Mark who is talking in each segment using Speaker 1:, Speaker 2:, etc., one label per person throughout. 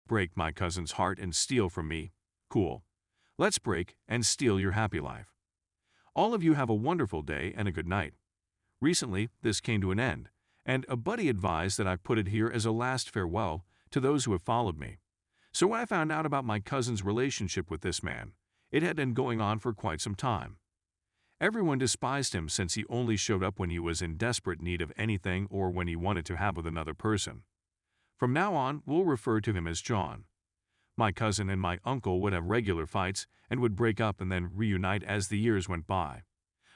Speaker 1: Break my cousin's heart and steal from me. Cool. Let's break and steal your happy life. All of you have a wonderful day and a good night. Recently, this came to an end, and a buddy advised that I put it here as a last farewell to those who have followed me. So when I found out about my cousin's relationship with this man, it had been going on for quite some time. Everyone despised him since he only showed up when he was in desperate need of anything or when he wanted to have with another person. From now on, we'll refer to him as John. My cousin and my uncle would have regular fights and would break up and then reunite as the years went by.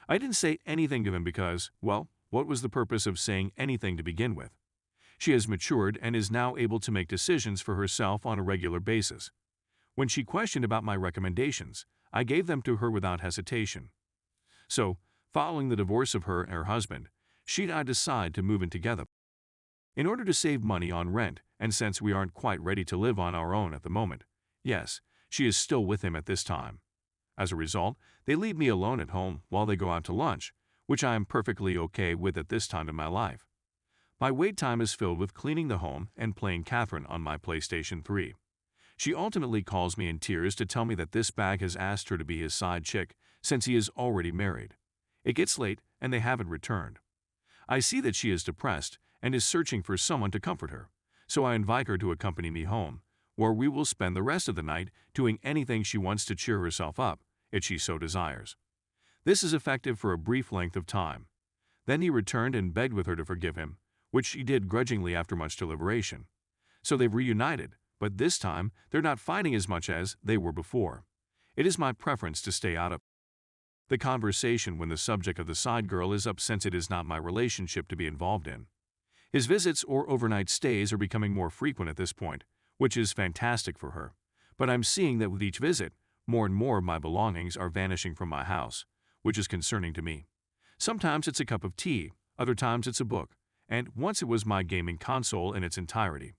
Speaker 1: I didn't say anything to him because, well, what was the purpose of saying anything to begin with? She has matured and is now able to make decisions for herself on a regular basis. When she questioned about my recommendations, I gave them to her without hesitation. So, following the divorce of her and her husband, she and I decide to move in together. In order to save money on rent, and since we aren't quite ready to live on our own at the moment, yes, she is still with him at this time. As a result, they leave me alone at home while they go out to lunch, which I am perfectly okay with at this time in my life. My wait time is filled with cleaning the home and playing Catherine on my PlayStation 3. She ultimately calls me in tears to tell me that this bag has asked her to be his side chick since he is already married. It gets late and they haven't returned. I see that she is depressed and is searching for someone to comfort her, so I invite her to accompany me home, where we will spend the rest of the night doing anything she wants to cheer herself up, if she so desires. This is effective for a brief length of time. Then he returned and begged with her to forgive him, which she did grudgingly after much deliberation. So they've reunited, but this time they're not fighting as much as they were before. It is my preference to stay out of the conversation when the subject of the side girl is up since it is not my relationship to be involved in. His visits or overnight stays are becoming more frequent at this point, which is fantastic for her, but I'm seeing that with each visit, more and more of my belongings are vanishing from my house, which is concerning to me. Sometimes it's a cup of tea, other times it's a book, and once it was my gaming console in its entirety.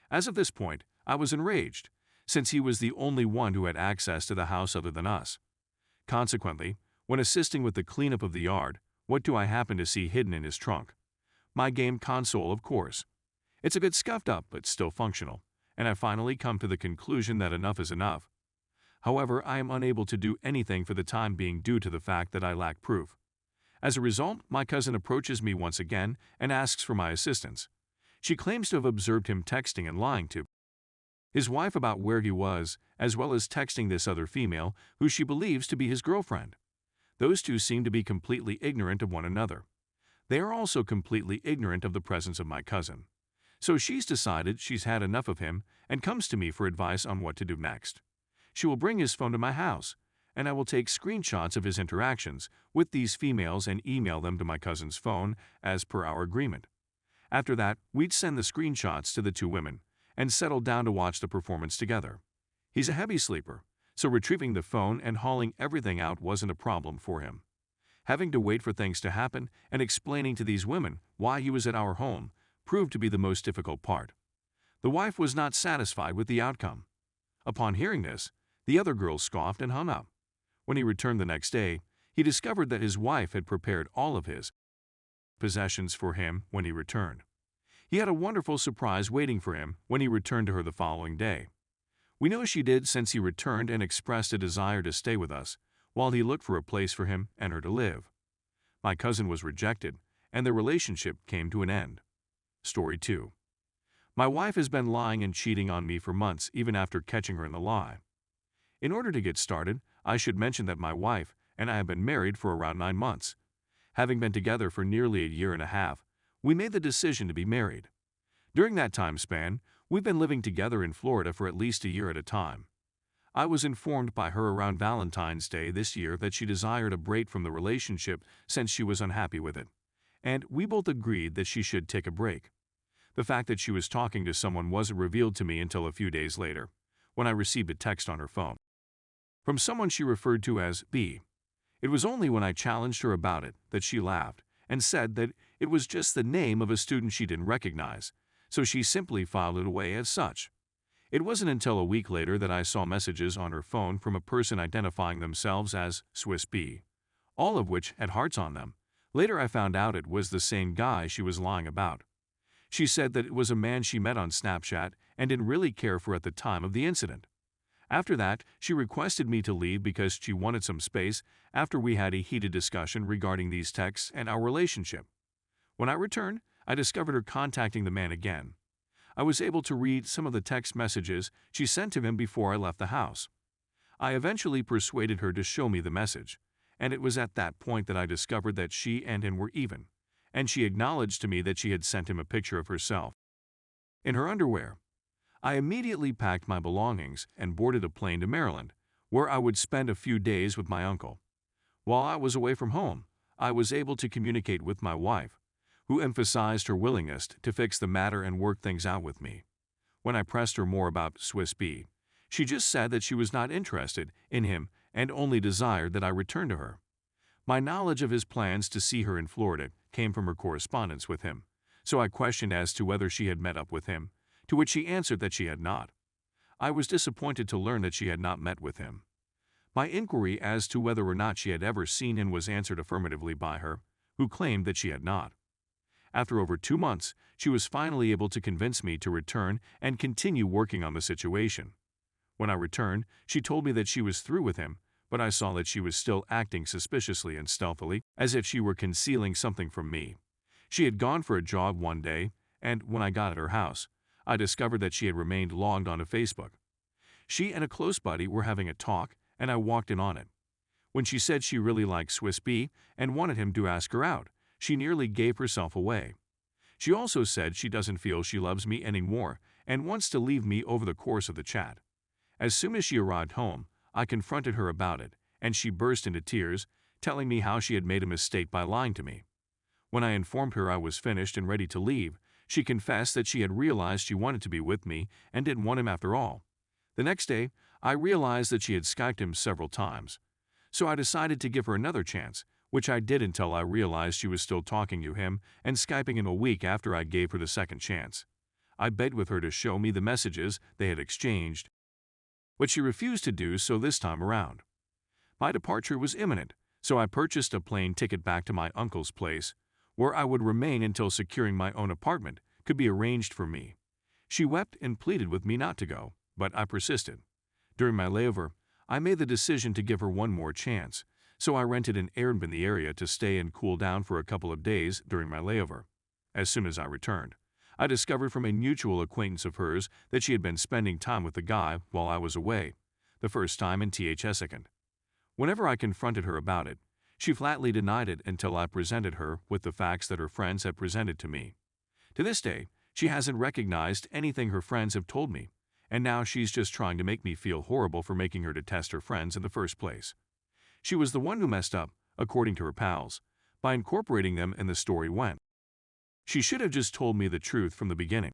Speaker 1: As of this point, I was enraged, since he was the only one who had access to the house other than us. Consequently, when assisting with the cleanup of the yard, what do I happen to see hidden in his trunk? My game console, of course. It's a bit scuffed up, but still functional, and I finally come to the conclusion that enough is enough. However, I am unable to do anything for the time being due to the fact that I lack proof. As a result, my cousin approaches me once again and asks for my assistance. She claims to have observed him texting and lying to his wife about where he was, as well as texting this other female who she believes to be his girlfriend. Those two seem to be completely ignorant of one another. They are also completely ignorant of the presence of my cousin. So she's decided she's had enough of him and comes to me for advice on what to do next. She will bring his phone to my house, and I will take screenshots of his interactions with these females and email them to my cousin's phone as per our agreement. After that, we'd send the screenshots to the two women and settle down to watch the performance together. He's a heavy sleeper, so retrieving the phone and hauling everything out wasn't a problem for him. Having to wait for things to happen and explaining to these women why he was at our home proved to be the most difficult part. The wife was not satisfied with the outcome. Upon hearing this, the other girl scoffed and hung up. When he returned the next day, he discovered that his wife had prepared all of his possessions for him when he returned. He had a wonderful surprise waiting for him when he returned to her the following day. We know she did since he returned and expressed a desire to stay with us while he looked for a place for him and her to live. My cousin was rejected, and their relationship came to an end. Story 2. My wife has been lying and cheating on me for months even after catching her in the lie. In order to get started, I should mention that my wife and I have been married for around 9 months. Having been together for nearly a year and a half, we made the decision to be married. During that time span, we've been living together in Florida for at least a year at a time. I was informed by her around Valentine's Day this year that she desired a break from the relationship since she was unhappy with it, and we both agreed that she should take a break. The fact that she was talking to someone wasn't revealed to me until a few days later, when I received a text on her phone from someone she referred to as B. It was only when I challenged her about it that she laughed and said that it was just the name of a student she didn't recognize, so she simply filed it away as such. It wasn't until a week later that I saw messages on her phone from a person identifying themselves as Swiss B, all of which had hearts on them. Later I found out it was the same guy she was lying about. She said that it was a man she met on Snapchat and didn't really care for at the time of the incident. After that, she requested me to leave because she wanted some space after we had a heated discussion regarding these texts and our relationship. When I returned, I discovered her contacting the man again. I was able to read some of the text messages she sent to him before I left the house. I eventually persuaded her to show me the message, and it was at that point that I discovered that she and him were even, and she acknowledged to me that she had sent him a picture of herself in her underwear. I immediately packed my belongings and boarded a plane to Maryland, where I would spend a few days with my uncle. While I was away from home, I was able to communicate with my wife, who emphasized her willingness to fix the matter and work things out with me. When I pressed her more about Swiss B, she just said that she was not interested in him and only desired that I return to her. My knowledge of his plans to see her in Florida came from her correspondence with him, so I questioned as to whether she had met up with him, to which she answered that she had not. I was disappointed to learn that she had not met with him. My inquiry as to whether or not she had ever seen him was answered affirmatively by her, who claimed that she had not. After over 2 months, she was finally able to convince me to return and continue working on the situation. When I returned, she told me that she was through with him, but I saw that she was still acting suspiciously and stealthily, as if she were concealing something from me. She had gone for a jog one day, and when I got at her house, I discovered that she had remained logged onto Facebook. She and a close buddy were having a talk, and I walked in on it. When she said she really liked Swiss B and wanted him to ask her out, she nearly gave herself away. She also said she doesn't feel she loves me anymore and wants to leave me over the course of the chat. As soon as she arrived home, I confronted her about it, and she burst into tears, telling me how she had made a mistake by lying to me. When I informed her I was finished and ready to leave, she confessed that she had realized she wanted to be with me and didn't want him after all. The next day, I realized that she had Skyped him several times. So I decided to give her another chance, which I did until I realized she was still talking to him and Skyping him a week after I gave her the second chance. I begged with her to show me the messages they had exchanged, but she refused to do so this time around. My departure was imminent, so I purchased a plane ticket back to my uncle's place, where I would remain until securing my own apartment could be arranged for me. She wept and pleaded with me not to go, but I persisted. During my layover, I made the decision to give her one more chance, so I rented an Airbnb in the area to stay and cool down for a couple of days during my layover. As soon as I returned, I discovered from a mutual acquaintance of hers that she had been spending time with the guy while I was away, the first time in second. Whenever I confronted her about it, she flatly denied it until I presented her with the facts that her friends had presented to me. To this day, she hasn't recognized anything her friends have told me, and now she's just trying to make me feel horrible for making her detest her friends in the first place. She was the one who messed up, according to her pals, by incorporating them in the story when she should have just told me the truth from the beginning.